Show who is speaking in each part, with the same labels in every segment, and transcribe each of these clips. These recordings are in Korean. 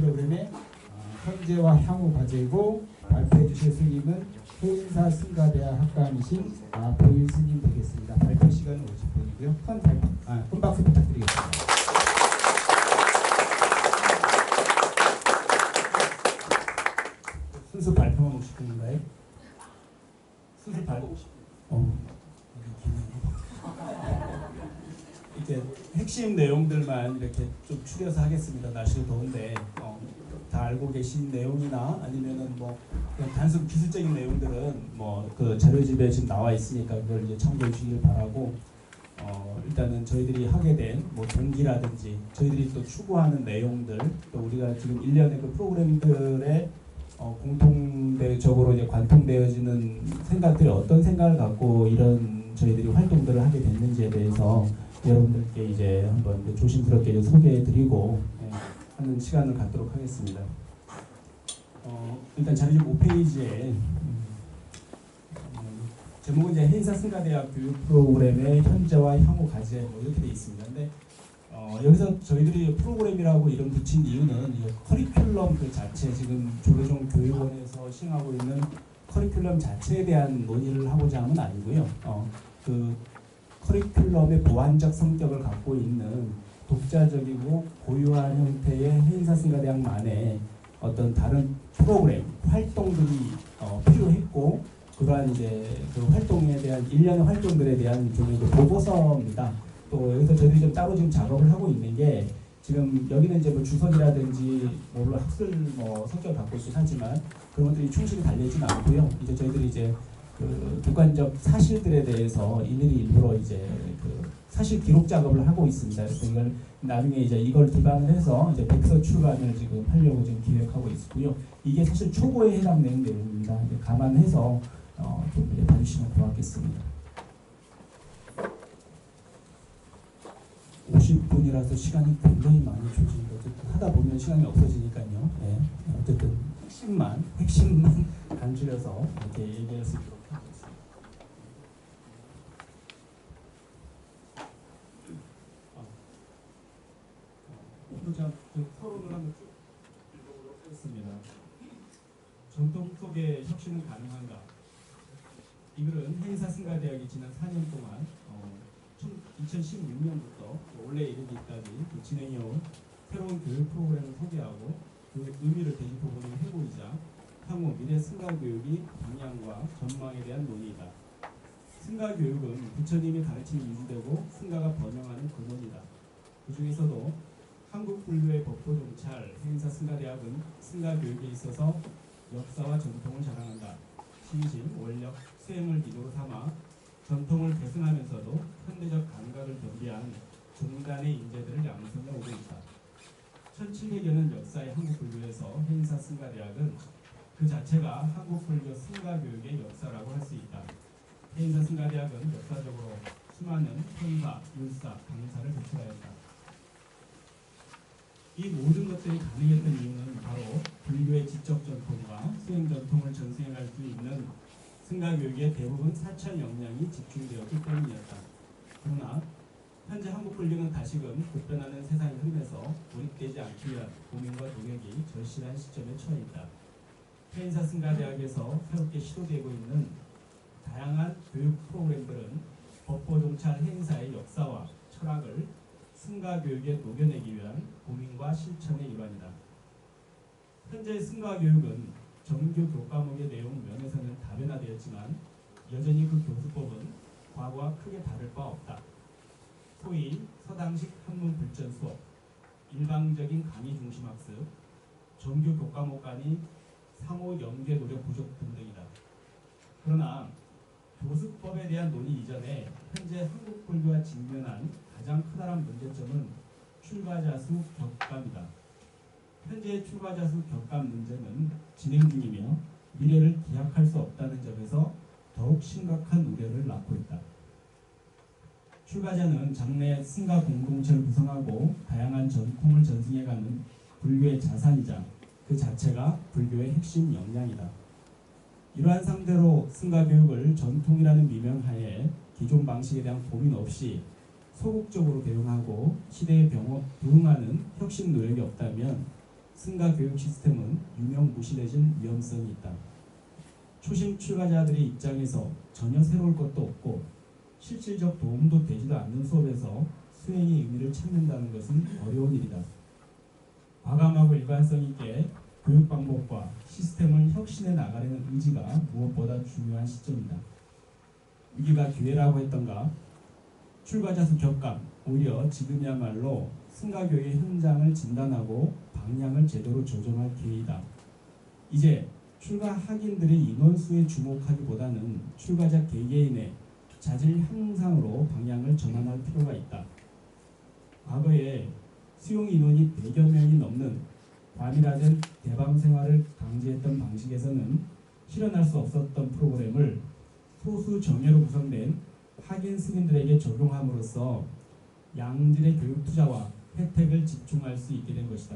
Speaker 1: 프로그램의 현재와 향후 과제이고 발표해 주실 스님은 해인사 승가대학 학감이신 보일 스님 되겠습니다. 발표 시간은 50분이고요. 큰 박수 부탁드리겠습니다. 순수 발표만 50분인가요? 순수 발표 50분. 이렇게 핵심 내용들만 이렇게 좀 추려서 하겠습니다. 날씨가 더운데 다 알고 계신 내용이나 아니면은 뭐 그냥 단순 기술적인 내용들은 뭐 그 자료집에 지금 나와 있으니까 그걸 이제 참고해 주시길 바라고 일단은 저희들이 하게 된 뭐 동기라든지 저희들이 또 추구하는 내용들 또 우리가 지금 일련의 그 프로그램들의 공통적으로 이제 관통되어지는 생각들이 어떤 생각을 갖고 이런 저희들이 활동들을 하게 됐는지에 대해서 여러분들께 이제 한번 조심스럽게 소개해드리고 하는 시간을 갖도록 하겠습니다. 일단 자료집 5페이지에 제목은 이제 해인사 승가대학 교육 프로그램의 현재와 향후 과제 뭐 이렇게 돼 있습니다. 근데 여기서 저희들이 프로그램이라고 이름 붙인 이유는 이 커리큘럼 그 자체 지금 조계종 교육원에서 시행하고 있는 커리큘럼 자체에 대한 논의를 하고자 함은 아니고요. 그 커리큘럼의 보완적 성격을 갖고 있는 독자적이고 고유한 형태의 해인사 승가대학만의 어떤 다른 프로그램, 활동들이 필요했고 그러한 이제 그 활동에 대한 일련의 활동들에 대한 일종의 보고서입니다. 또 여기서 저희들이 좀 따로 지금 작업을 하고 있는 게 지금 여기는 이제 뭐 주석이라든지 물론 학술 뭐 성격을 갖고 있긴 하지만 그런 것들이 충실히 달려있지는 않고요. 이제 저희들이 이제 그 객관적 사실들에 대해서 일일이 이제 그 사실 기록 작업을 하고 있습니다. 그래서 이걸 나중에 이제 이걸 기반을 해서 이제 백서 출간을 지금 하려고 지금 기획하고 있고요. 이게 사실 초보에 해당되는 내용입니다. 이제 감안해서 좀 이제 봐주시면 고맙겠습니다. 50분이라서 시간이 굉장히 많이 조집니다. 어쨌든 하다 보면 시간이 없어지니까요. 네. 어쨌든 핵심만 간추려서 이렇게 얘기할 수 있도록 하겠습니다. 자, 서론을 한번 쭉 읽어보도록 하겠습니다. 전통 속에 혁신은 가능한가? 이 글은 해인사 승가대학이 지난 4년 동안 2016년부터 올해 이르기까지 진행해온 새로운 교육 프로그램을 소개하고 그 의미를 되짚어보는 회고이자 향후 미래 승가교육이 방향과 전망에 대한 논의이다. 승가교육은 부처님이 가르침이 유지되고 승가가 번영하는 근원이다. 그 중에서도 한국불교의 법포종찰 해인사 승가대학은 승가교육에 있어서 역사와 전통을 자랑한다. 신심, 원력, 수행을 기도로 삼아 전통을 계승하면서도 현대적 감각을 겸비한 중단의 인재들을 양성해 오고 있다. 1700여 년 역사의 한국불교에서 해인사 승가대학은 그 자체가 한국불교 승가교육의 역사라고 할 수 있다. 해인사 승가대학은 역사적으로 수많은 선사, 율사, 강사를 배출하였다. 이 모든 것들이 가능했던 이유는 바로 불교의 지적 전통과 수행 전통을 전수해갈 수 있는 승가교육의 대부분 사찰 역량이 집중되었기 때문이었다. 그러나 현재 한국불교는 다시금 급변하는 세상의 흐름에서 고립되지 않기 위한 고민과 노력이 절실한 시점에 처해 있다. 해인사 승가대학에서 새롭게 시도되고 있는 다양한 교육 프로그램들은 법보종찰 해인사의 역사와 철학을 승가교육에 녹여내기 위한 고민과 실천의 일환이다. 현재 승가교육은 정규 교과목의 내용 면에서는 다변화되었지만 여전히 그 교수법은 과거와 크게 다를 바 없다. 소위 서당식 한문 불전 수업, 일방적인 강의 중심 학습, 정규 교과목 간의 상호 연계 노력 부족 등등이다. 그러나 교수법에 대한 논의 이전에 현재 한국불교가 직면한 가장 크다란 문제점은 출가자 수 격감이다. 현재 출가자 수 격감 문제는 진행 중이며 미래를 기약할 수 없다는 점에서 더욱 심각한 우려를 낳고 있다. 출가자는 장래 승가 공동체를 구성하고 다양한 전통을 전승해가는 불교의 자산이자 그 자체가 불교의 핵심 역량이다. 이러한 상태로 승가교육을 전통이라는 미명하에 기존 방식에 대한 고민 없이 소극적으로 대응하고 시대에 부응하는 혁신 노력이 없다면 승가 교육 시스템은 유명무실해질 위험성이 있다. 초심 출가자들의 입장에서 전혀 새로울 것도 없고 실질적 도움도 되지도 않는 수업에서 수행의 의미를 찾는다는 것은 어려운 일이다. 과감하고 일관성 있게 교육 방법과 시스템을 혁신해 나가려는 의지가 무엇보다 중요한 시점이다. 위기가 기회라고 했던가? 출가자 수 격감, 오히려 지금이야말로 승가교육의 현장을 진단하고 방향을 제대로 조정할 기회이다. 이제 출가 학인들의 인원수에 주목하기보다는 출가자 개개인의 자질 향상으로 방향을 전환할 필요가 있다. 과거에 수용 인원이 100여 명이 넘는 과밀화된 대방 생활을 강제했던 방식에서는 실현할 수 없었던 프로그램을 소수 정예로 구성된 학인 승인들에게 적용함으로써 양질의 교육 투자와 혜택을 집중할 수 있게 된 것이다.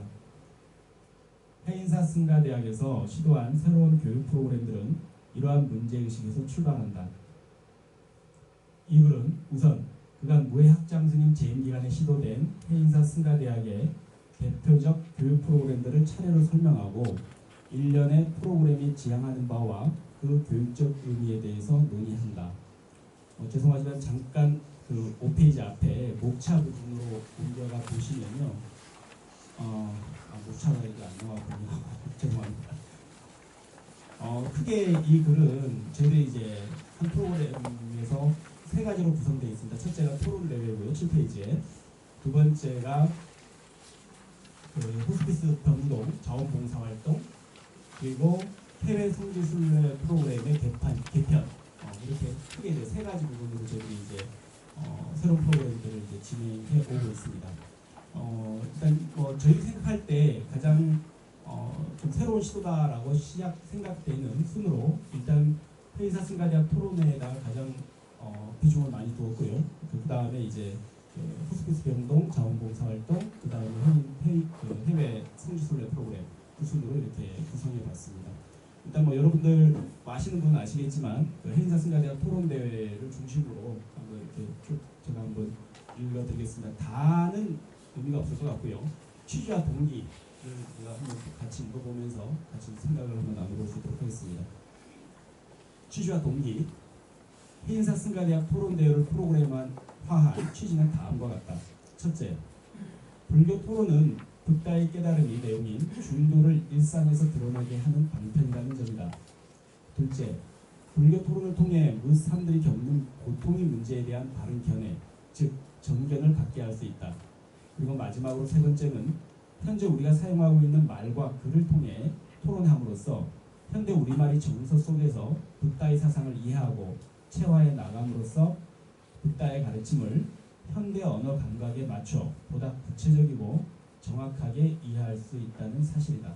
Speaker 1: 해인사 승가대학에서 시도한 새로운 교육 프로그램들은 이러한 문제의식에서 출발한다. 이 글은 우선 그간 무해학장 스님 재임 기간에 시도된 해인사 승가대학의 대표적 교육 프로그램들을 차례로 설명하고 일련의 프로그램이 지향하는 바와 그 교육적 의미에 대해서 논의한다. 죄송하지만 잠깐 그 5페이지 앞에 목차 부분으로 옮겨가 보시면요. 목차가 이게 안 나왔군요. 죄송합니다. 크게 이 글은 저희들이 이제 한 프로그램에서 세 가지로 구성되어 있습니다. 첫째가 토론 레벨고요. 7페이지에. 두 번째가 호스피스 병동 자원봉사활동, 그리고 해외 성지순례 프로그램의 개편 이렇게 크게 이제 세 가지 부분으로 저희들이 이제 새로운 프로그램들을 이제 진행해 오고 있습니다. 일단 저희 생각할 때 가장 좀 새로운 시도다라고 생각되는 순으로 일단 해인사 승가대학 토론회에다가 가장 비중을 많이 두었고요. 그 다음에 이제 호스피스 병동 자원봉사활동, 그 다음에 해외 성지순례 프로그램 그 순으로 이렇게 구성해봤습니다. 일단 여러분들 아시는 분은 아시겠지만 그 해인사 승가대학 토론대회를 중심으로 한번 이렇게 쭉 제가 한번 읽어드리겠습니다. 다는 의미가 없을 것 같고요. 취지와 동기를 제가 한번 같이 읽어보면서 같이 생각을 한번 나눠볼 수 있도록 하겠습니다. 취지와 동기. 해인사 승가대학 토론대회를 프로그램화한 취지는 다음과 같다. 첫째, 불교 토론은 붓다의 깨달음이 내용인 중도를 일상에서 드러나게 하는 방편이라는 점이다. 둘째, 불교 토론을 통해 무사람들이 겪는 고통의 문제에 대한 바른 견해, 즉 정견을 갖게 할 수 있다. 그리고 마지막으로 세 번째는 현재 우리가 사용하고 있는 말과 글을 통해 토론함으로써 현대 우리말이 정서 속에서 붓다의 사상을 이해하고 체화해 나감으로써 붓다의 가르침을 현대 언어 감각에 맞춰 보다 구체적이고 정확하게 이해할 수 있다는 사실이다.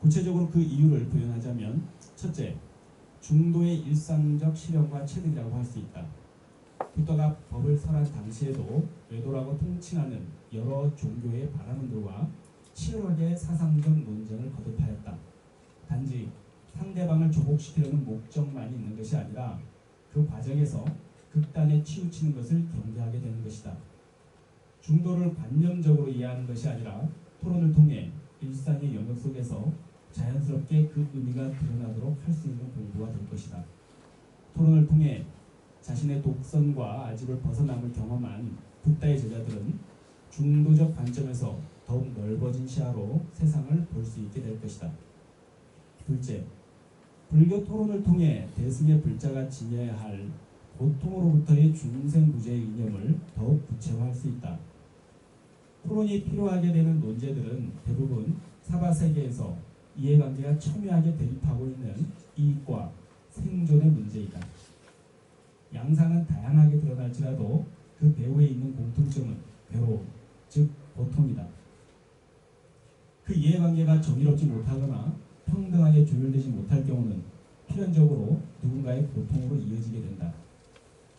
Speaker 1: 구체적으로 그 이유를 부연하자면 첫째, 중도의 일상적 실현과 체득이라고 할 수 있다. 붓다가 법을 설한 당시에도 외도라고 통칭하는 여러 종교의 바라문들과 치열하게 사상적 논쟁을 거듭하였다. 단지 상대방을 조복시키려는 목적만이 있는 것이 아니라 그 과정에서 극단에 치우치는 것을 경계하게 되는 것이다. 중도를 관념적으로 이해하는 것이 아니라 토론을 통해 일상의 영역 속에서 자연스럽게 그 의미가 드러나도록 할 수 있는 공부가 될 것이다. 토론을 통해 자신의 독선과 아집을 벗어남을 경험한 붓다의 제자들은 중도적 관점에서 더욱 넓어진 시야로 세상을 볼 수 있게 될 것이다. 둘째, 불교 토론을 통해 대승의 불자가 지녀야 할 고통으로부터의 중생부재의 이념을 더욱 구체화할 수 있다. 토론이 필요하게 되는 논제들은 대부분 사바세계에서 이해관계가 첨예하게 대립하고 있는 이익과 생존의 문제이다. 양상은 다양하게 드러날지라도 그 배후에 있는 공통점은 괴로움, 즉 고통이다. 그 이해관계가 정의롭지 못하거나 평등하게 조율되지 못할 경우는 필연적으로 누군가의 고통으로 이어지게 된다.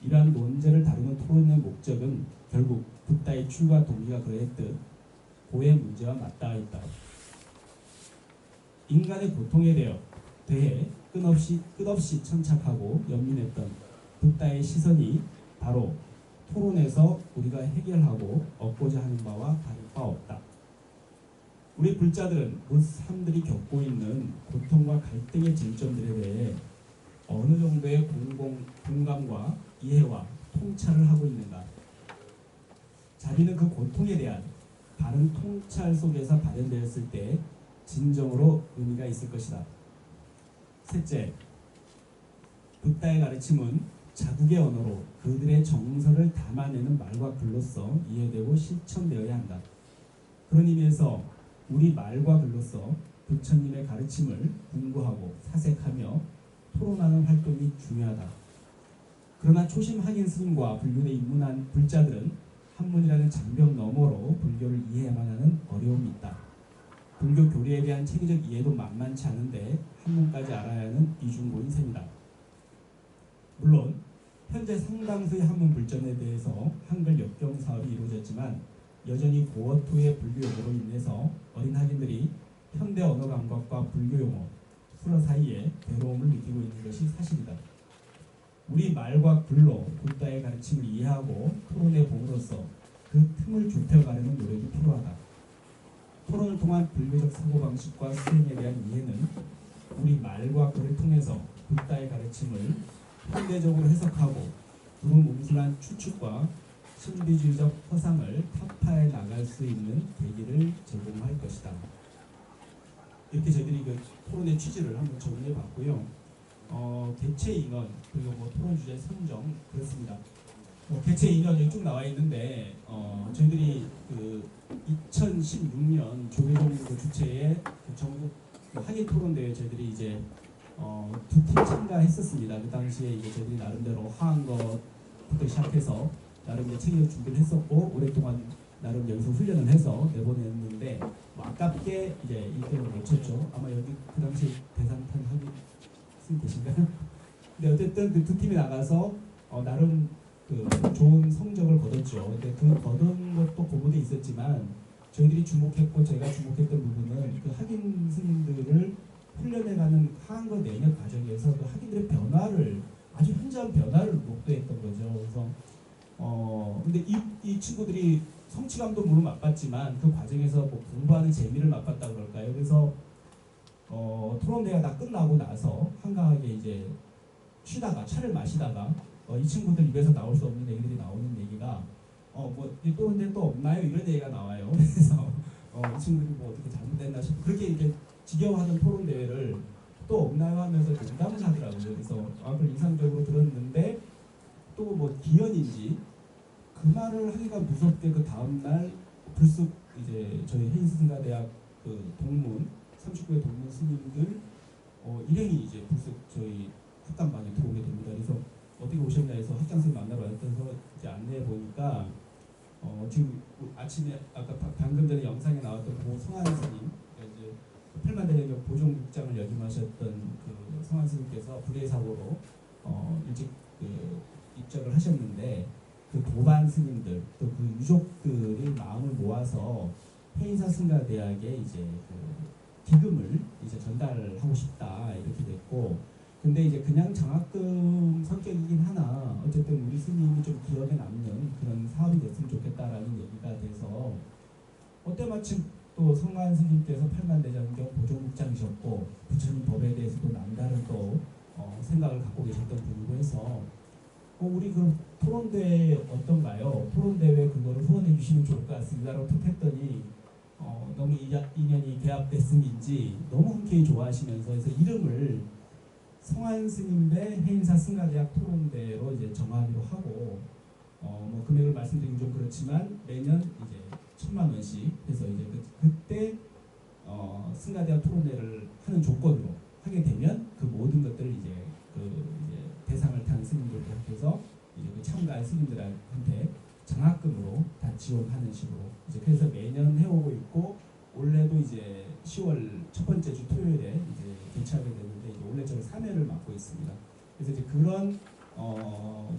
Speaker 1: 이러한 논제를 다루는 토론의 목적은 결국 붓다의 출가 동기가 그러했듯 고의 문제와 맞닿아 있다. 인간의 고통에 대해 끝없이 천착하고 연민했던 붓다의 시선이 바로 토론에서 우리가 해결하고 얻고자 하는 바와 다를 바 없다. 우리 불자들은 그 사람들이 겪고 있는 고통과 갈등의 쟁점들에 대해 어느 정도의 공감과 이해와 통찰을 하고 있는가? 자비는 그 고통에 대한 바른 통찰 속에서 발현되었을 때 진정으로 의미가 있을 것이다. 셋째, 붓다의 가르침은 자국의 언어로 그들의 정서를 담아내는 말과 글로써 이해되고 실천되어야 한다. 그런 의미에서 우리 말과 글로써 부처님의 가르침을 공부하고 사색하며 토론하는 활동이 중요하다. 그러나 초심 학인 스님과 불교에 입문한 불자들은 한문이라는 장벽 너머로 불교를 이해해야만 하는 어려움이 있다. 불교 교리에 대한 체계적 이해도 만만치 않은데 한문까지 알아야 하는 이중고인 셈이다. 물론 현재 상당수의 한문 불전에 대해서 한글 역경 사업이 이루어졌지만 여전히 고어토의 불교 용어로 인해서 어린 학인들이 현대 언어 감각과 불교 용어, 수어 사이에 괴로움을 느끼고 있는 것이 사실이다. 우리 말과 글로 붓다의 가르침을 이해하고 토론해 봄으로써 그 틈을 좁혀가려는 노력이 필요하다. 토론을 통한 불교적 사고방식과 수행에 대한 이해는 우리 말과 글을 통해서 붓다의 가르침을 현대적으로 해석하고 두루뭉술한 추측과 신비주의적 허상을 타파해 나갈 수 있는 계기를 제공할 것이다. 이렇게 저희들이 그 토론의 취지를 한번 정리해 봤고요. 개최 인원 그리고 뭐 토론 주제 선정 그렇습니다. 개최 인원이 쭉 나와 있는데 저희들이 그 2016년 조계종 그 주최의 그 전국 학예 토론 대회 저희들이 이제 두 팀 참가했었습니다. 그 당시에 이제 저희들이 나름대로 화한 것부터 시작해서 나름 이제 체계적 준비를 했었고 오랫동안 나름 여기서 훈련을 해서 내보냈는데 뭐 아깝게 이제 1등을 못 쳤죠. 아마 여기 그 당시 대상탄 하기 계신가요? 근데 어쨌든 그 두 팀이 나가서 나름 그 좋은 성적을 거뒀죠. 근데 그 거둔 것도 고무돼 있었지만 저희들이 주목했고 제가 주목했던 부분은 그 학인 스님들을 훈련해가는 하한거 내년 과정에서 그 학인들의 변화를 아주 현저한 변화를 목도했던 거죠. 그래서 근데 이 친구들이 성취감도 물론 맛봤지만 그 과정에서 뭐 공부하는 재미를 맛봤다 그럴까요? 그래서 토론대회가 다 끝나고 나서 한가하게 이제 쉬다가 차를 마시다가 이 친구들 입에서 나올 수 없는 얘기들이 나오는 얘기가 이 토론대회 또 없나요? 이런 얘기가 나와요. 그래서 이 친구들이 뭐 어떻게 잘못됐나 싶고 그렇게 이렇게 지겨워하던 토론대회를 또 없나요? 하면서 농담을 하더라고요. 그래서 그걸 인상적으로 들었는데 또 뭐 기연인지 그 말을 하기가 무섭게 그 다음날 불쑥 이제 저희 해인스승가대학 그 동문 39회 동문 스님들 일행이 이제 불쑥 저희 학감방에 들어오게 됩니다. 그래서 어떻게 오셨냐 해서 학장선생님 만나러 왔다서 이제 안내해 보니까 지금 아침에 아까 방금 전에 영상에 나왔던 고 성한 스님 이제 팔만대전역 보종국장을 역임하셨던 그 성한 스님께서 불의 사고로 일찍 그 입적을 하셨는데 그 도반 스님들 또 그 유족들이 마음을 모아서 해인사 승가대학에 이제 그 기금을 이제 전달하고 싶다 이렇게 됐고 근데 이제 그냥 장학금 성격이긴 하나 어쨌든 우리 스님이 좀 기억에 남는 그런 사업이 됐으면 좋겠다라는 얘기가 돼서 때마침 또 성한 스님께서 팔만대장경 보종국장이셨고 부처님 법에 대해서도 남다른 또 생각을 갖고 계셨던 분이고 해서 우리 그 토론대회 어떤가요? 토론대회 그거를 후원해 주시면 좋을 것 같습니다라고 툭했더니 너무 인연이 개합됐음인지 너무 흔쾌히 좋아하시면서 그래서 이름을 성한 스님대 해인사 승가대학 토론대로 이제 정하기로 하고 뭐 금액을 말씀드리긴 좀 그렇지만 매년 이제 1,000만 원씩 해서 이제 그때 승가대학 토론대를 하는 조건으로 하게 되면 그 모든 것들을 이제 대상을 탄 스님들을 해서 이제 그 참가한 스님들한테 장학금으로 다 지원하는 식으로 이제 그래서 매년 해오고 있고 올해도 이제 10월 첫 번째 주 토요일에 이제 개최하게 되는데 이제 올해 저는 3회를 맡고 있습니다. 그래서 이제 그런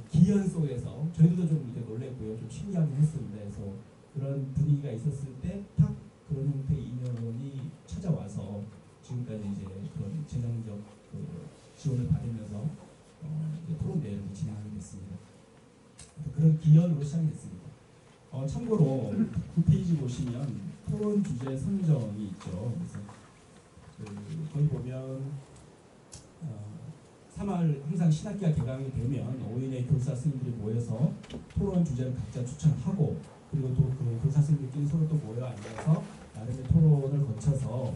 Speaker 1: 기현 속에서 저희들도 좀 이제 놀랬고요, 좀 신기하긴 했습니다. 그래서 그런 분위기가 있었을 때 탁 그런 형태의 인연이 찾아와서 지금까지 이제 그런 재정적 지원을 받으면서 이제 토론대회를 진행하게 됐습니다. 그런 기연으로 시작됐습니다. 참고로 9페이지 보시면 토론 주제 선정이 있죠. 그래서 거기 보면 3월 항상 신학기가 개강이 되면 5인의 교사 스님들이 모여서 토론 주제를 각자 추천하고 그리고 또 그 교사 스님들끼리 서로 또 모여 앉아서 나름의 토론을 거쳐서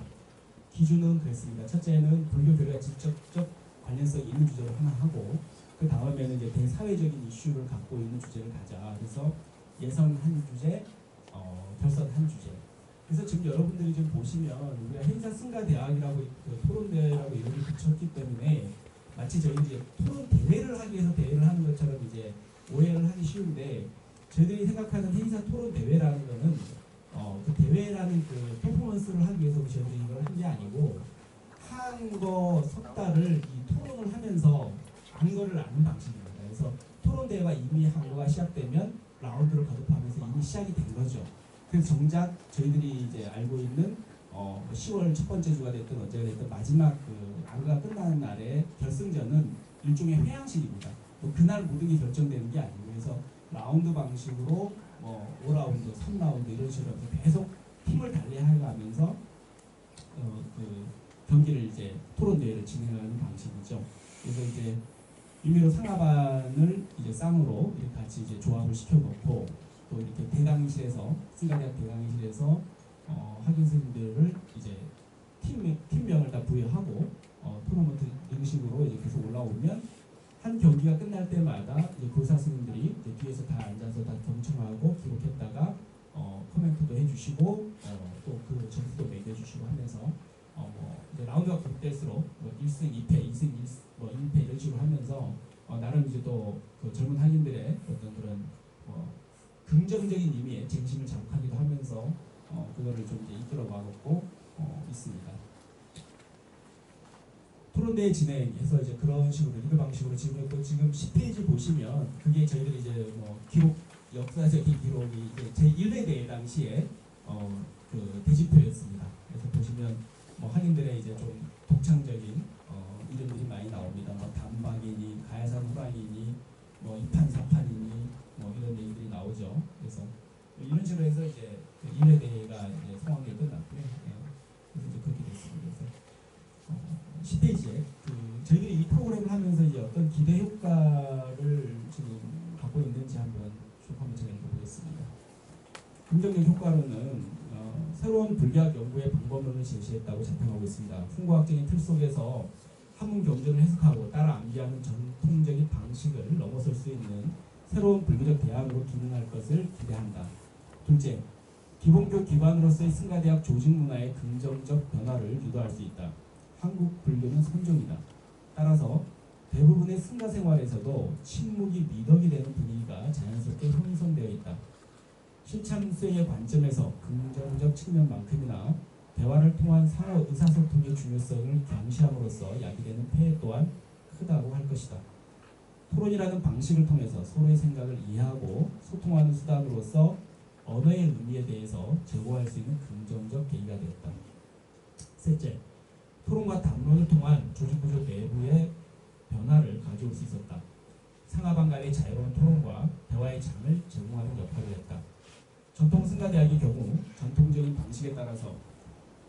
Speaker 1: 기준은 그랬습니다. 첫째는 불교 교리와 직접적 관련성 있는 주제를 하나 하고 그 다음에는 이제 대사회적인 이슈를 갖고 있는 주제를 가자. 그래서 예선 한 주제, 결선 한 주제. 그래서 지금 여러분들이 좀 보시면 우리가 행사 승가 대학이라고 그 토론대회라고 이름을 붙였기 때문에 마치 저희들이 토론 대회를 하기 위해서 대회를 하는 것처럼 이제 오해를 하기 쉬운데 저희들이 생각하는 행사 토론 대회라는 거는 그 대회라는 그 퍼포먼스를 하기 위해서 저희들이 이걸 한 게 아니고 한거 석 달을 이 토론을 하면서 한거를 아는 방식입니다. 그래서 토론 대회가 이미 한거가 시작되면 라운드를 거듭하면서 이미 시작이 된 거죠. 그래서 정작 저희들이 이제 알고 있는 10월 첫 번째 주가 됐든 언제가 됐든 마지막 그 안가가 끝나는 날에 결승전은 일종의 회항식입니다. 또 그날 모든 게 결정되는 게 아니고 그래서 라운드 방식으로 5라운드, 3라운드 이런 식으로 계속 팀을 달리해가면서 그 경기를 이제 토론 대회를 진행하는 방식이죠. 그래서 이제 임의로 상하반을 이제 쌍으로 이렇게 같이 이제 조합을 시켜놓고 또 이렇게 대강의실에서 승가대학 대강의실에서 학연 선생님들을 이제 팀명을 다 부여하고 토너먼트 형식으로 이제 계속 올라오면 한 경기가 끝날 때마다 이제 교사 선생님들이 이제 뒤에서 다 앉아서 다 경청하고 기록했다가 코멘트도 해주시고 또 그 점수도 매겨주시고 하면서 이제 라운드가 거듭될수록 1승 2패, 2승 1패 이런 식으로 하면서 나름 이제 또 그 젊은 학인들의 어떤 그런 긍정적인 의미의 쟁심을 자극하기도 하면서 그거를 좀 이제 이끌어가고 있습니다. 토론대회 진행해서 이제 그런 식으로 리그 방식으로 지금 10페이지 보시면 그게 저희들이 이제 기록 역사적인 기록이 이제 제 1회 대회 당시에 그 대지표였습니다. 그래서 보시면 학인들의 이제 좀 독창적인 이름들이 많이 나옵니다. 단박이니 가야산 후랑이니 이판 사판이니 이런 얘기들이 나오죠. 그래서 이런 식으로 해서 이제 그 1회 대회가 이제 성황리에 끝났고요. 그래서 이제 그렇게 됐습니다. 그래서 10페이지에 저희들이 이 프로그램을 하면서 이제 어떤 기대 효과를 지금 갖고 있는지 한번 제가 읽어보겠습니다. 긍정적 효과로는 새로운 불교학 연구의 방법론을 제시했다고 자평하고 있습니다. 풍과학적인 틀 속에서 한문 경전을 해석하고 따라 암기하는 전통적인 방식을 넘어설 수 있는 새로운 불교적 대학으로 기능할 것을 기대한다. 둘째, 기본교 기관으로서의 승가대학 조직 문화의 긍정적 변화를 유도할 수 있다. 한국 불교는 선종이다. 따라서 대부분의 승가 생활에서도 침묵이 미덕이 되는 분위기가 자연스럽게 형성되어 있다. 실천 수행의 관점에서 긍정적 측면만큼이나 대화를 통한 상호 의사소통의 중요성을 경시함으로써 야기되는 폐해 또한 크다고 할 것이다. 토론이라는 방식을 통해서 서로의 생각을 이해하고 소통하는 수단으로서 언어의 의미에 대해서 제고할 수 있는 긍정적 계기가 되었다. 셋째, 토론과 담론을 통한 조직구조 내부의 변화를 가져올 수 있었다. 상하반 간의 자유로운 토론과 대화의 장을 제공하는 역할을 했다. 전통 승가대학의 경우 전통적인 방식에 따라서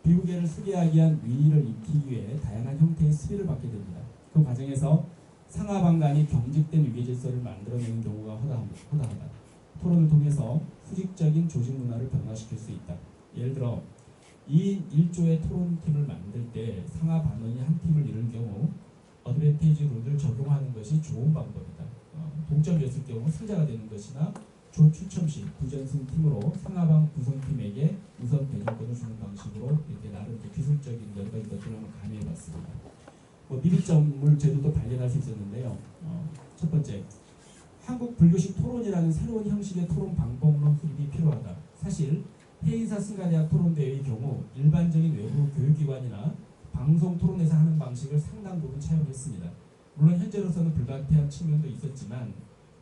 Speaker 1: 비우계를 수기하기 위한 위의를 익히기 위해 다양한 형태의 수비를 받게 됩니다. 그 과정에서 상하반 간이 경직된 위계질서를 만들어내는 경우가 허다하다. 토론을 통해서 수직적인 조직 문화를 변화시킬 수 있다. 예를 들어 2인 1조의 토론팀을 만들 때 상하 반원이 한 팀을 이룰 경우 어드밴티지 룰을 적용하는 것이 좋은 방법이다. 동점이었을 경우 승자가 되는 것이나 조 추첨 시 부전승 팀으로 상하방 구성팀에게 우선 배정권을 주는 방식으로 이렇게 나름 기술적인 여러 가지 것들을 한번 가미해봤습니다. 미비점을 저희도 발견할 수 있었는데요. 첫 번째, 한국 불교식 토론이라는 새로운 형식의 토론 방법론 수립이 필요하다. 사실 해인사 승가대학 토론대회의 경우 일반적인 외부 교육기관이나 방송 토론에서 하는 방식을 상당 부분 차용했습니다. 물론 현재로서는 불가피한 측면도 있었지만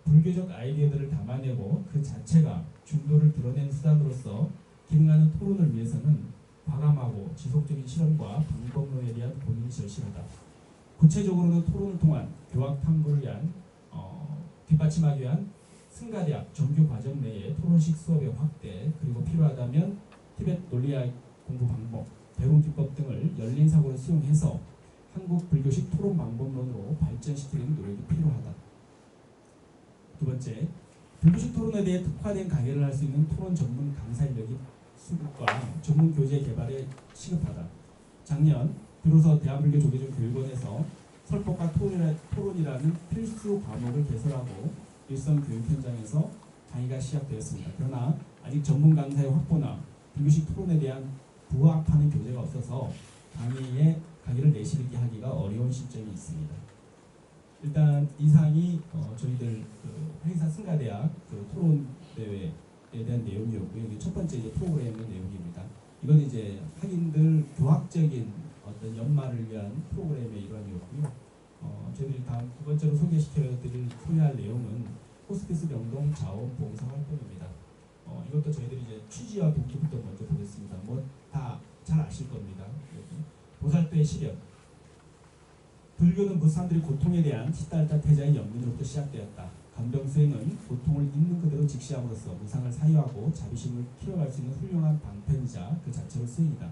Speaker 1: 불교적 아이디어들을 담아내고 그 자체가 중도를 드러낸 수단으로서 기능하는 토론을 위해서는 과감하고 지속적인 실험과 방법론에 대한 본인이 절실하다. 구체적으로는 토론을 통한 교학 탐구를 위한 뒷받침하기 위한 승가대학 정규 과정 내의 토론식 수업의 확대, 그리고 필요하다면 티베트 논리학 공부 방법, 배움 기법 등을 열린 사고로 수용해서 한국 불교식 토론 방법론으로 발전시키는 노력이 필요하다. 두 번째, 불교식 토론에 대해 특화된 강의를 할 수 있는 토론 전문 강사 인력이 수급과 전문 교재 개발에 시급하다. 작년 비로소 대한불교조계종교육원에서 설법과 토론이라는 필수 과목을 개설하고 일선 교육 현장에서 강의가 시작되었습니다. 그러나 아직 전문 강사의 확보나 불교식 토론에 대한 부합하는 교재가 없어서 강의를 내실있게 하기가 어려운 실정이 있습니다. 일단 이상이 저희들 회의사 승가대학 토론 대회에 대한 내용이었고요. 이게 첫 번째 이제 프로그램의 내용입니다. 이건 이제 학인들 교학적인 어떤 연말을 위한 프로그램의 일환이었고요. 저희들이 다음 두 번째로 소개할 내용은 호스피스 병동 자원봉사 활동입니다. 이것도 저희들이 이제 취지와 동기부터 먼저 보겠습니다. 뭐 다 잘 아실 겁니다. 여기 보살도의 시련. 불교는 무사람들이 고통에 대한 시달타 태자의 연민으로부터 시작되었다. 간병수행은 고통을 있는 그대로 직시함으로써 무상을 사유하고 자비심을 키워갈 수 있는 훌륭한 방편이자 그 자체로 수행이다.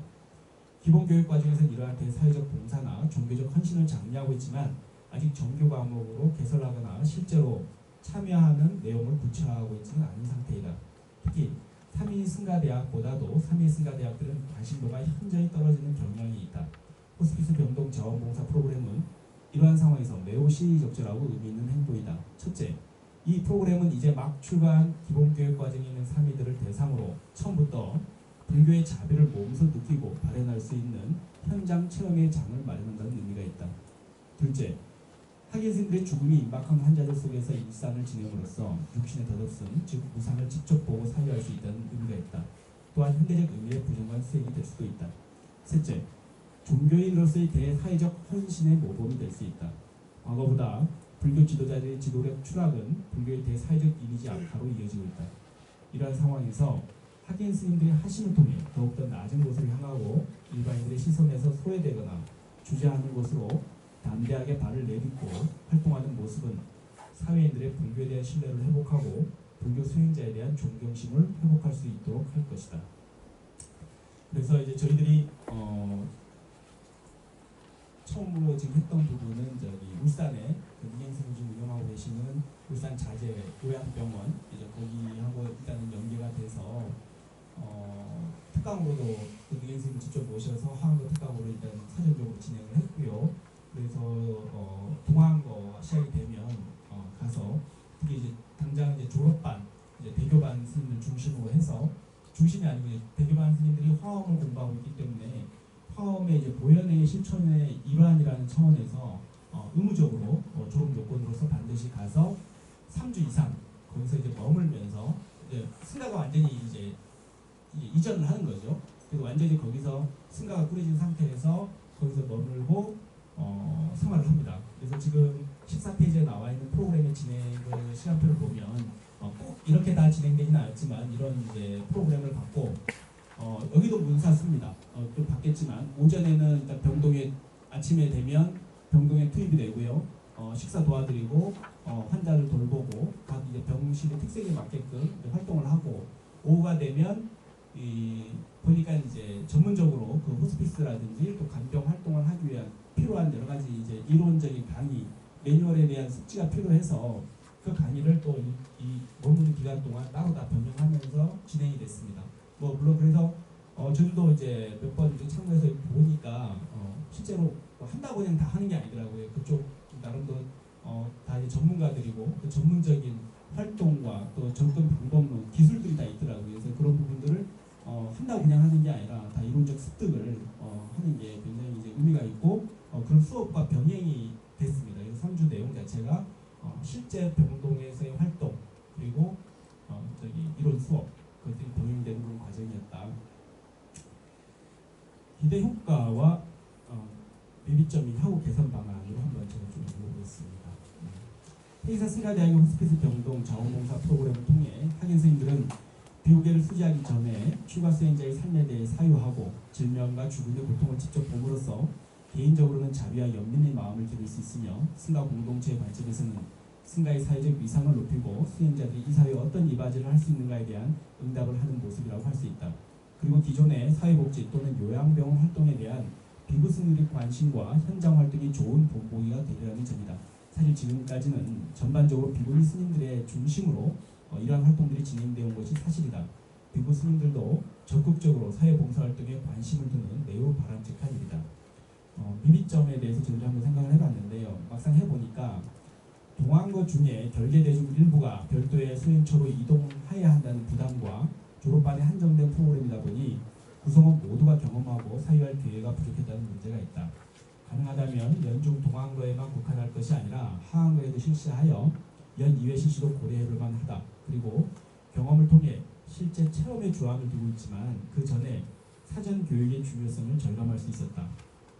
Speaker 1: 기본교육 과정에서 이러한 대사회적 봉사나 종교적 헌신을 장려하고 있지만 아직 정규 과목으로 개설하거나 실제로 참여하는 내용을 구체화하고 있지는 않은 상태이다. 특히 3위 승가대학보다도 3위 승가대학들은 관심도가 현저히 떨어지는 경향이 있다. 호스피스 병동 자원봉사 프로그램은 이러한 상황에서 매우 시의적절하고 의미 있는 행보이다. 첫째, 이 프로그램은 이제 막 출발한 기본교육 과정에 있는 3위들을 대상으로 처음부터 불교의 자비를 몸소 느끼고 발현할 수 있는 현장 체험의 장을 마련한다는 의미가 있다. 둘째, 학예스님들의 죽음이 임박한 환자들 속에서 일상을 지냄으로써 육신의 덧없음, 즉 무상을 직접 보고 사유할 수 있다는 의미가 있다. 또한 현대적 의미의 부정한 수행이 될 수도 있다. 셋째, 종교인으로서의 대사회적 헌신의 모범이 될 수 있다. 과거보다 불교 지도자들의 지도력 추락은 불교의 대사회적 이미지 악화로 이어지고 있다. 이러한 상황에서 학인 스님들의 하심을 통해 더욱더 낮은 곳을 향하고 일반인들의 시선에서 소외되거나 주저하는 곳으로 담대하게 발을 내딛고 활동하는 모습은 사회인들의 불교에 대한 신뢰를 회복하고 불교 수행자에 대한 존경심을 회복할 수 있도록 할 것이다. 그래서 이제 저희들이 처음으로 지금 했던 부분은 저기 울산에 이행선을 지금 운영하고 계시는 울산 자재 요양병원 이제 거기하고 일단은 연계가 돼서 특강으로도 그 이행선을 직접 모셔서 화학로 특강으로 일단 사전적으로 진행을 했고요. 그래서 동아한거 시작이 되면 가서 특히 이제 당장 이제 졸업반 이제 대교반 스님들 중심으로 해서 중심이 아니고 이제 대교반 스님들이 화엄을 공부하고 있기 때문에 화엄의 이제 보현의 실천의 일환이라는 차원에서 의무적으로 졸업 요건으로서 반드시 가서 3주 이상 거기서 이제 머물면서 이제 승가가 완전히 이제 이전을 하는 거죠. 그래서 완전히 거기서 승가가 꾸려진 상태에서 거기서 머물고 생활을 합니다. 그래서 지금 14페이지에 나와 있는 프로그램의 진행을 시간표를 보면 꼭 이렇게 다 진행되지는 않았지만 이런 이제 프로그램을 받고 여기도 문사 씁니다. 좀 받겠지만 오전에는 일단 병동에 아침에 되면 병동에 투입이 되고요. 식사 도와드리고 환자를 돌보고 각 이제 병실의 특색에 맞게끔 활동을 하고 오후가 되면 보니까 이제 전문적으로 그 호스피스라든지 또 간병 활동을 하기 위한 필요한 여러 가지 이제 이론적인 강의 매뉴얼에 대한 숙지가 필요해서 그 강의를 또 이 머무는 기간 동안 따로 다 변경하면서 진행이 됐습니다. 뭐 물론 그래서 저도 이제 몇 번 이제 참고해서 보니까 실제로 한다고 그냥 다 하는 게 아니더라고요. 그쪽 나름도 다 이제 전문가들이고 그 전문적인 활동과 또 접근 방법론 기술들이 다 있더라고요. 그래서 그런 부분들을 한다고 그냥 하는 게 아니라 다 이론적 습득을 하는 게 굉장히 이제 의미가 있고 그런 수업과 병행이 됐습니다. 그래서 3주 내용 자체가 실제 병동에서의 활동 그리고 이론 수업 그것들이 병행되는 그런 과정이었다. 기대 효과와 대비점인 향후 개선 방안으로 한번 제가 좀 읽어보겠습니다. 회의사 승가대학의 호스피스 병동 자원봉사 프로그램을 통해 학인 스님들은 비우계를 수지하기 전에 추가 수행자의 삶에 대해 사유하고 질병과 죽음의 고통을 직접 봄으로써 개인적으로는 자비와 연민의 마음을 기를 수 있으며 승가 공동체의 관점에서는 승가의 사회적 위상을 높이고 수행자들이 이 사회에 어떤 이바지를 할 수 있는가에 대한 응답을 하는 모습이라고 할 수 있다. 그리고 기존의 사회복지 또는 요양병원 활동에 대한 비구승들의 관심과 현장 활동이 좋은 본보기가 되리라는 점이다. 사실 지금까지는 전반적으로 비구니 스님들의 중심으로 이러한 활동들이 진행되어 온 것이 사실이다. 비구 스님들도 적극적으로 사회봉사활동에 관심을 두는 매우 바람직한 일이다. 미비점에 대해서 저희도 한번 생각을 해봤는데요. 막상 해보니까 동한 것 중에 결계대중 일부가 별도의 수행처로 이동해야 한다는 부담과 졸업반에 한정된 프로그램이다 보니 구성원 모두가 경험하고 사유할 기회가 부족했다는 문제가 있다. 가능하다면 연중 동한거에만 국한할 것이 아니라 하한거에도 실시하여 연 2회 실시도 고려해볼 만하다. 그리고 경험을 통해 실제 체험에 주안을 두고 있지만 그 전에 사전 교육의 중요성을 절감할 수 있었다.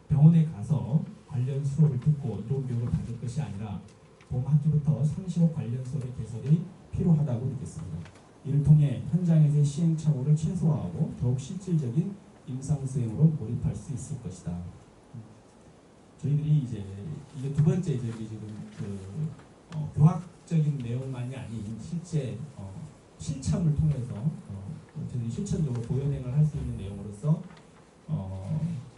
Speaker 1: 병원에 가서 관련 수업을 듣고 이론 교육을 받을 것이 아니라 봄 학기부터 상시록 관련 수업의 개설이 필요하다고 느꼈습니다. 이를 통해 현장에서의 시행착오를 최소화하고 더욱 실질적인 임상수행으로 몰입할 수 있을 것이다. 저희들이 이제 이게 두 번째 저희 지금 교학적인 내용만이 아닌 실제 실참을 통해서 저희들이 실천적으로 보현행을 할 수 있는 내용으로서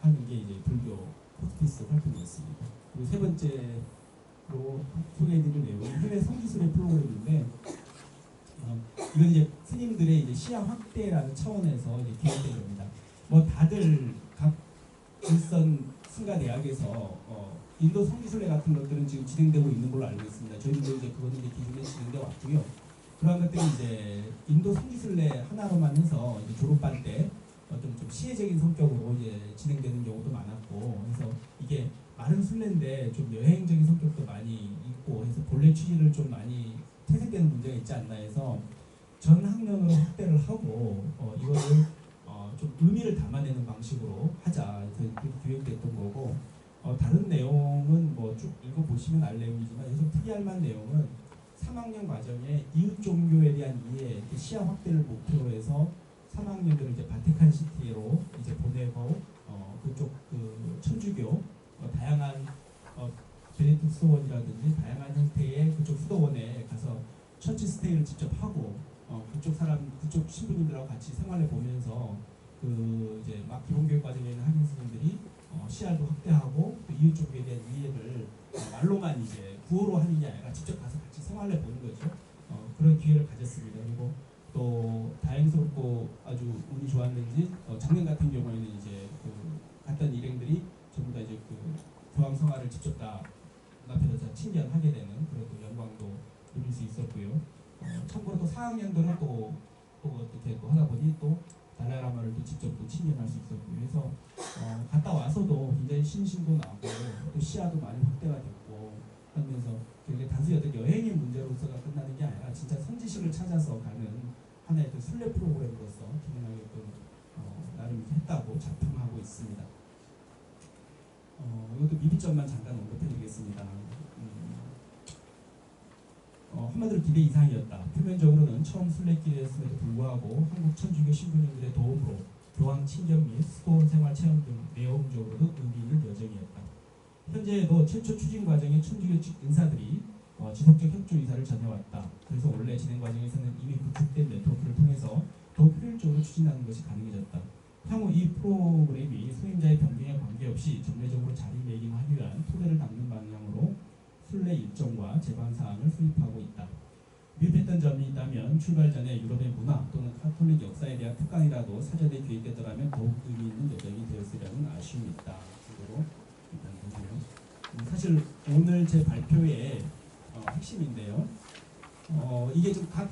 Speaker 1: 하는 게 이제 불교 호스피스 활동이었습니다. 그리고 세 번째로 소개해드릴 내용은 해외 성지순례 프로그램인데 이건 이제 스님들의 이제 시야 확대라는 차원에서 이제 기획된 겁니다. 뭐 다들 각 일선 승가 대학에서 인도 성지순례 같은 것들은 지금 진행되고 있는 걸로 알고 있습니다. 저희도 이제 그거는 이제 기존에 진행되어 왔고요. 그런 것들이 이제 인도 성지순례 하나로만 해서 이제 졸업반 때 어떤 좀 시혜적인 성격으로 이제 진행되는 경우도 많았고, 그래서 이게 마른 순례인데 좀 여행적인 성격도 많이 있고 해서 본래 취지를 좀 많이 퇴색되는 문제가 있지 않나 해서 전 학년으로 확대를 하고 이거를 좀 의미를 담아내는 방식으로 하자 그렇게 기획됐던 거고, 다른 내용은 뭐 쭉 읽어보시면 알 내용이지만 여기서 특이할 만한 내용은 3학년 과정에 이웃 종교에 대한 이해, 시야 확대를 목표로 해서 3학년들을 이제 바티칸 시티로 이제 보내고 그쪽 그 천주교 다양한 베네딕트 수도원이라든지 다양한 형태의 그쪽 수도원에 가서 처치 스테이를 직접 하고 그쪽 신부님들하고 같이 생활해 보면서 그 이제 막 기본교육 과정에 있는 학생 선생님들이 시야도 확대하고 또 이웃 종교에 대한 이해를 말로만 이제 구호로 하는 게 아니라 직접 가서 같이 생활해 보는 거죠. 그런 기회를 가졌습니다. 그리고 또 다행스럽고 아주 운이 좋았는지 작년 같은 경우에는 이제 그 갔던 일행들이 전부 다 이제 그 교황 성화를 직접 다 눈앞에서 다 친견하게 되는 그런 또 영광도 누릴 수 있었고요. 참고로 또 4학년들은 또 어떻게 또 하다 보니 또 달라라마를 또 직접 또 친견할 수 있었고요. 그래서 갔다 와서도 굉장히 신심도 나고 또 시야도 많이 확대가 됐고 하면서 굉장히 단순히 어떤 여행의 문제로서가 끝나는 게 아니라 진짜 선지식을 찾아서 가는 하나의 또 순례 프로그램으로서 기능하게 나름 했다고 작품하고 있습니다. 이것도 미비점만 잠깐 언급해드리겠습니다. 한마디로 기대 이상이었다. 표면적으로는 처음 순례길이었음에도 불구하고 한국 천주교 신부님들의 도움으로 교황 친견 및 수도원 생활 체험 등 내용적으로도 의미 있는 여정이었다. 현재에도 최초 추진 과정의 천주교 측 인사들이 지속적 협조 의사를 전해왔다. 그래서 원래 진행 과정에서는 이미 구축된 네트워크를 통해서 더 효율적으로 추진하는 것이 가능해졌다. 향후 이 프로그램이 수행자의 변경에 관계없이 전례적으로 자리매김하기 위한 토대를 닦는 방향으로 순례 일정과 제반 사항을 수립하고 있다. 미흡했던 점이 있다면 출발 전에 유럽의 문화 또는 카톨릭 역사에 대한 특강이라도 사전에 기획되더라면 더욱 의미 있는 여정이 되었으리라는 아쉬움이 있다. 그리고 일단 보세요. 사실 오늘 제 발표의 핵심인데요. 이게 좀 각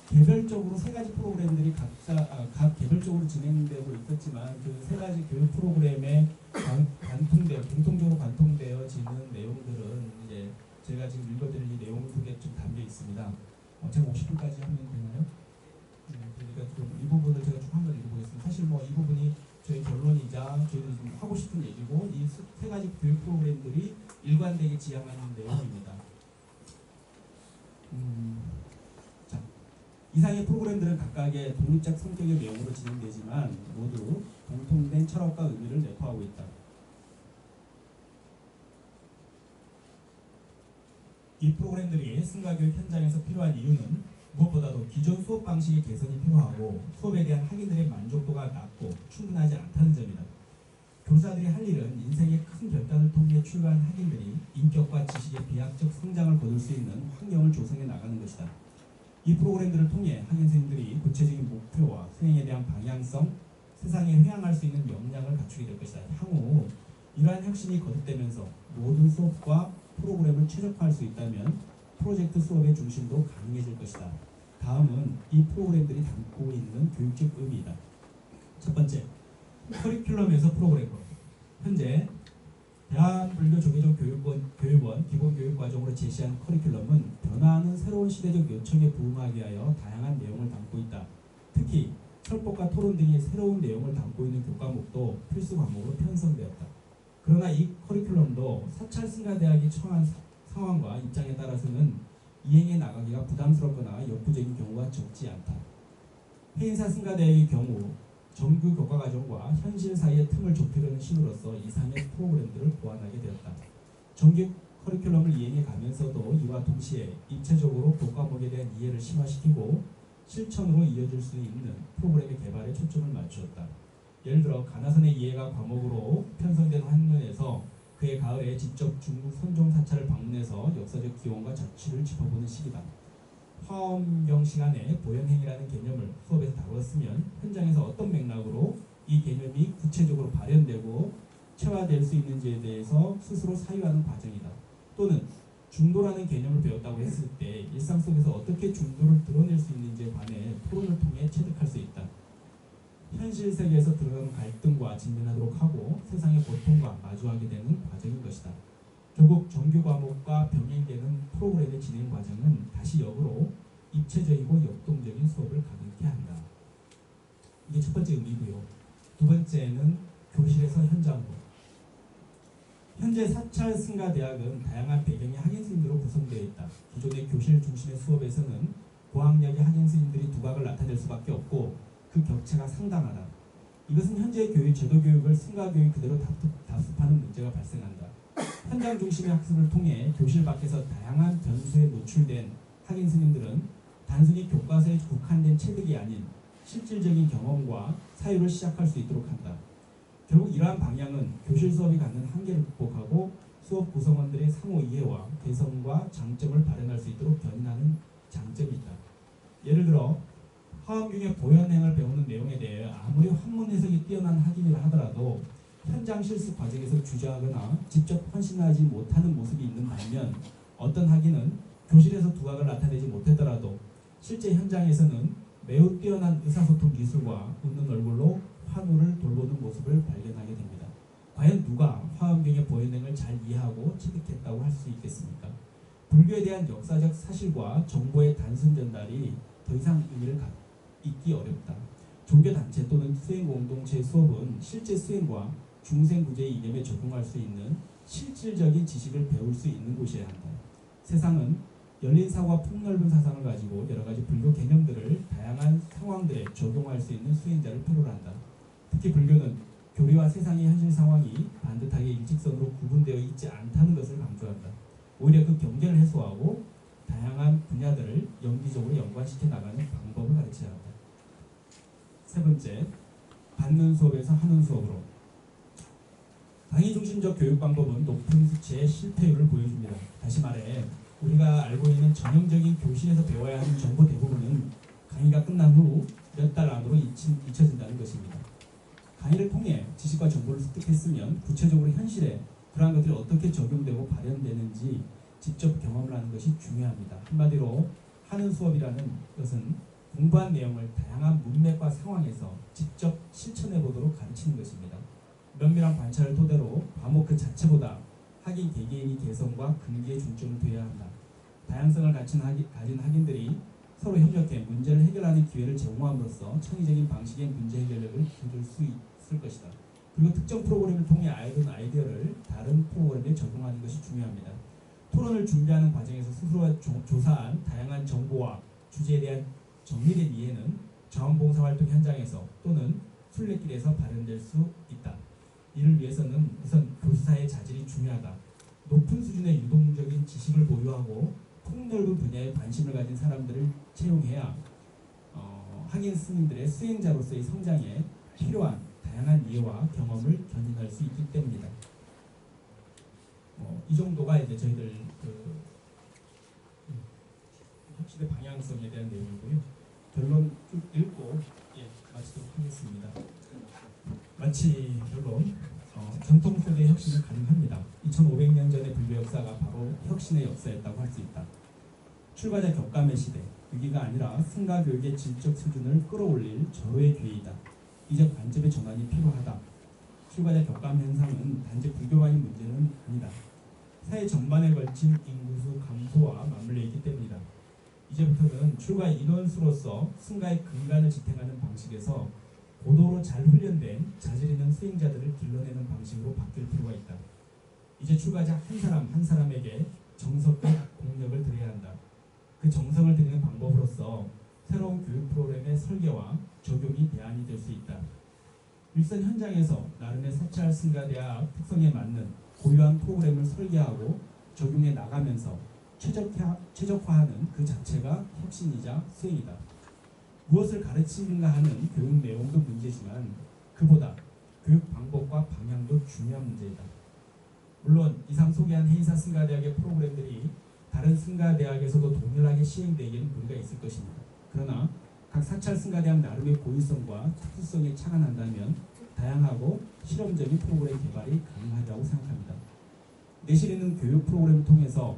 Speaker 1: 개별적으로 세 가지 프로그램들이 각 개별적으로 진행되고 있었지만 그 세 가지 교육 프로그램에 공통적으로 관통되어지는 내용들은 이제 제가 지금 읽어드릴 이 내용 속에 좀 담겨 있습니다. 제가 50분까지 하면 되나요? 그러니까 좀 이 부분을 제가 쭉 한번 읽어보겠습니다. 사실 뭐 이 부분이 저희 결론이자 저희들이 좀 하고 싶은 얘기고 이 세 가지 교육 프로그램들이 일관되게 지향하는 내용입니다. 자, 이상의 프로그램들은 각각의 독립적 성격의 내용으로 진행되지만 모두 공통된 철학과 의미를 내포하고 있다. 이 프로그램들이 승가교육 현장에서 필요한 이유는
Speaker 2: 무엇보다도 기존 수업 방식의 개선이 필요하고 수업에 대한 학인들의 만족도가 낮고 충분하지 않다는 점이다. 교사들이 할 일은 인생의 큰 결단을 통해 출가한 학인들이 인격과 지식의 비약적 성장을 거둘 수 있는 환경을 조성해 나가는 것이다. 이 프로그램들을 통해 학인 선생님들이 구체적인 목표와 수행에 대한 방향성, 세상에 회항할 수 있는 역량을 갖추게 될 것이다. 향후 이러한 혁신이 거듭되면서 모든 수업과 프로그램을 최적화할 수 있다면 프로젝트 수업의 중심도 가능해질 것이다. 다음은 이 프로그램들이 담고 있는 교육적 의미이다. 첫 번째, 커리큘럼에서 프로그램으로. 현재 대한불교조계종 교육원 기본교육과정으로 제시한 커리큘럼은 변화하는 새로운 시대적 요청에 부응하기 위하여 다양한 내용을 담고 있다. 특히 설법과 토론 등의 새로운 내용을 담고 있는 교과목도 필수 과목으로 편성되었다. 그러나 이 커리큘럼도 사찰 승가대학이 처한 상황과 입장에 따라서는 이행해 나가기가 부담스럽거나 역부족인 경우가 적지 않다. 해인사 승가대학의 경우 정규 교과과정과 현실 사이의 틈을 좁히려는 신호로서 이상의 프로그램들을 보완하게 되었다. 정규 커리큘럼을 이행해 가면서도 이와 동시에 입체적으로 교과목에 대한 이해를 심화시키고 실천으로 이어질 수 있는 프로그램의 개발에 초점을 맞추었다. 예를 들어 가나선의 이해가 과목으로 편성된 한문에서 그해 가을에 직접 중국 선종 사찰을 방문해서 역사적 기원과 자취를 짚어보는 시기다. 화엄경 시간에 보현행이라는 개념을 수업에서 다루었으면 현장에서 어떤 맥락으로 이 개념이 구체적으로 발현되고 체화될 수 있는지에 대해서 스스로 사유하는 과정이다. 또는 중도라는 개념을 배웠다고 했을 때 일상 속에서 어떻게 중도를 드러낼 수 있는지에 관해 토론을 통해 체득할 수 있다. 현실 세계에서 드러나는 갈등과 직면하도록 하고 세상의 고통과 마주하게 되는 과정인 것이다. 결국 정규 과목과 병행되는 프로그램의 진행 과정은 다시 역으로 입체적이고 역동적인 수업을 가능케 한다. 이게 첫 번째 의미고요. 두 번째는 교실에서 현장으로. 현재 사찰 승가대학은 다양한 배경의 학인 스님들로 구성되어 있다. 기존의 교실 중심의 수업에서는 고학력의 학인 스님들이 두각을 나타낼 수밖에 없고 그 격차가 상당하다. 이것은 현재 제도 교육을 승가 교육 그대로 답습하는 문제가 발생한다. 현장 중심의 학습을 통해 교실 밖에서 다양한 변수에 노출된 학인 스님들은 단순히 교과서에 국한된 체득이 아닌 실질적인 경험과 사유를 시작할 수 있도록 한다. 결국 이러한 방향은 교실 수업이 갖는 한계를 극복하고 수업 구성원들의 상호 이해와 개성과 장점을 발현할 수 있도록 견인하는 장점이 있다. 예를 들어 화엄경의 보현행을 배우는 내용에 대해 아무리 학문 해석이 뛰어난 학인이라 하더라도 현장 실습 과정에서 주저하거나 직접 헌신하지 못하는 모습이 있는 반면 어떤 학인은 교실에서 두각을 나타내지 못했더라도 실제 현장에서는 매우 뛰어난 의사소통 기술과 웃는 얼굴로 환우를 돌보는 모습을 발견하게 됩니다. 과연 누가 화엄경의 보현행을 잘 이해하고 체득했다고 할 수 있겠습니까? 불교에 대한 역사적 사실과 정보의 단순 전달이 더 이상 의미를 잊기 어렵다. 종교단체 또는 수행공동체의 수업은 실제 수행과 중생구제의 이념에 적용할 수 있는 실질적인 지식을 배울 수 있는 곳이어야 한다. 세상은 열린 사고와 폭넓은 사상을 가지고 여러 가지 불교 개념들을 다양한 상황들에 적용할 수 있는 수행자를 필요로 한다. 특히 불교는 교리와 세상의 현실 상황이 반듯하게 일직선으로 구분되어 있지 않다는 것을 강조한다. 오히려 그 경계를 해소하고 다양한 분야들을 연기적으로 연관시켜 나가는 방법을 가르쳐야 한다. 세 번째, 받는 수업에서 하는 수업으로. 강의 중심적 교육 방법은 높은 수치의 실패율을 보여줍니다. 다시 말해 우리가 알고 있는 전형적인 교실에서 배워야 하는 정보 대부분은 강의가 끝난 후 몇 달 안으로 잊혀진다는 것입니다. 강의를 통해 지식과 정보를 습득했으면 구체적으로 현실에 그러한 것들이 어떻게 적용되고 발현되는지 직접 경험을 하는 것이 중요합니다. 한마디로 하는 수업이라는 것은 공부한 내용을 다양한 문맥과 상황에서 직접 실천해 보도록 가르치는 것입니다. 면밀한 관찰을 토대로 과목 그 자체보다 학인 개개인의 개성과 근기에 중점을 둬야 한다. 다양성을 가진 학인들이 서로 협력해 문제를 해결하는 기회를 제공함으로써 창의적인 방식의 문제 해결력을 기를 수 있을 것이다. 그리고 특정 프로그램을 통해 얻은 아이디어를 다른 프로그램에 적용하는 것이 중요합니다. 토론을 준비하는 과정에서 스스로가 조사한 다양한 정보와 주제에 대한 정리된 이해는 자원봉사활동 현장에서 또는 순례길에서 발현될 수 있다. 이를 위해서는 우선 교수사의 자질이 중요하다. 높은 수준의 유동적인 지식을 보유하고 폭넓은 분야에 관심을 가진 사람들을
Speaker 1: 채용해야 학인 스님들의 수행자로서의 성장에 필요한 다양한 이해와 경험을 견인할 수 있기 때문이다. 이 정도가 이제 저희들 혁신의 방향성에 대한 내용이고요. 결론 쭉 읽고 마치도록 하겠습니다. 마치 결론, 전통 속의 혁신은 가능합니다. 2500년 전의 불교 역사가 바로 혁신의 역사였다고 할 수 있다. 출가자 격감의 시대, 위기가 아니라 승가 교육의 질적 수준을 끌어올릴 절호의 기회이다. 이제 관점의 전환이 필요하다. 출가자 격감 현상은 단지 불교만의 문제는 아니다. 사회 전반에 걸친 인구수 감소와 맞물려 있기 때문이다. 이제부터는 출가 인원수로서 승가의 근간을 지탱하는 방식에서 고도로 잘 훈련된 자질 있는 수행자들을 길러내는 방식으로 바뀔 필요가 있다. 이제 출가자 한 사람 한 사람에게 정석과 공력을 드려야 한다. 그 정성을 드리는 방법으로서 새로운 교육 프로그램의 설계와 적용이 대안이 될 수 있다. 일선 현장에서 나름의 사찰 승가대학 특성에 맞는 고유한 프로그램을 설계하고 적용해 나가면서 최적화하는 그 자체가 혁신이자 수행이다. 무엇을 가르치는가 하는 교육 내용도 문제지만 그보다 교육 방법과 방향도 중요한 문제이다. 물론 이상 소개한 해인사 승가대학의 프로그램들이 다른 승가대학에서도 동일하게 시행되기에는 무리가 있을 것입니다. 그러나 각 사찰 승가대학 나름의 고유성과 특수성이 착안한다면 다양하고 실험적인 프로그램 개발이 가능하다고 생각합니다. 내실 있는 교육 프로그램을 통해서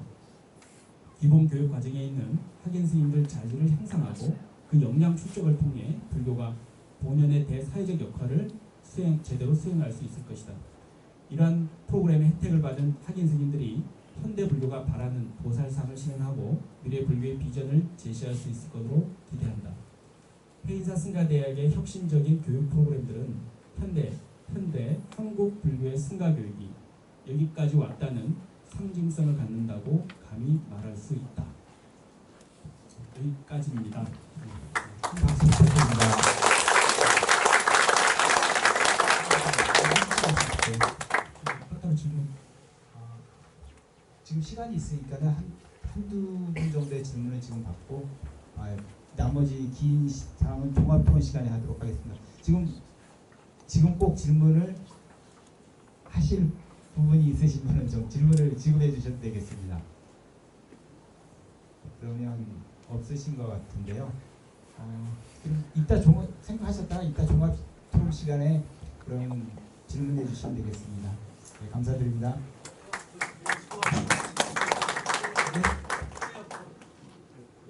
Speaker 1: 기본 교육 과정에 있는 학인 스님들 자질을 향상하고 그 역량 축적을 통해 불교가 본연의 대사회적 역할을 제대로 수행할 수 있을 것이다. 이러한 프로그램의 혜택을 받은 학인 스님들이 현대 불교가 바라는 보살상을 실현하고 미래 불교의 비전을 제시할 수 있을 것으로 기대한다. 해인사 승가대학의 혁신적인 교육 프로그램들은 현대 한국 불교의 승가 교육이 여기까지 왔다는 상징성을 갖는다고 감히 말할 수 있다. 여기까지입니다. 박수 부탁드립니다. 따로 질문.
Speaker 3: 지금 시간이 있으니까는 한두 분 정도의 질문을 지금 받고 나머지 긴 상황은 종합토론 시간에 하도록 하겠습니다. 지금 꼭 질문을 하실 부분이 있으신 분은 좀 질문을 지급해 주셔도 되겠습니다. 그러면 없으신 것 같은데요. 그럼 이따 생각하셨다가 이따 종합토론 시간에 그럼 질문해 주시면 되겠습니다. 네, 감사드립니다. 네.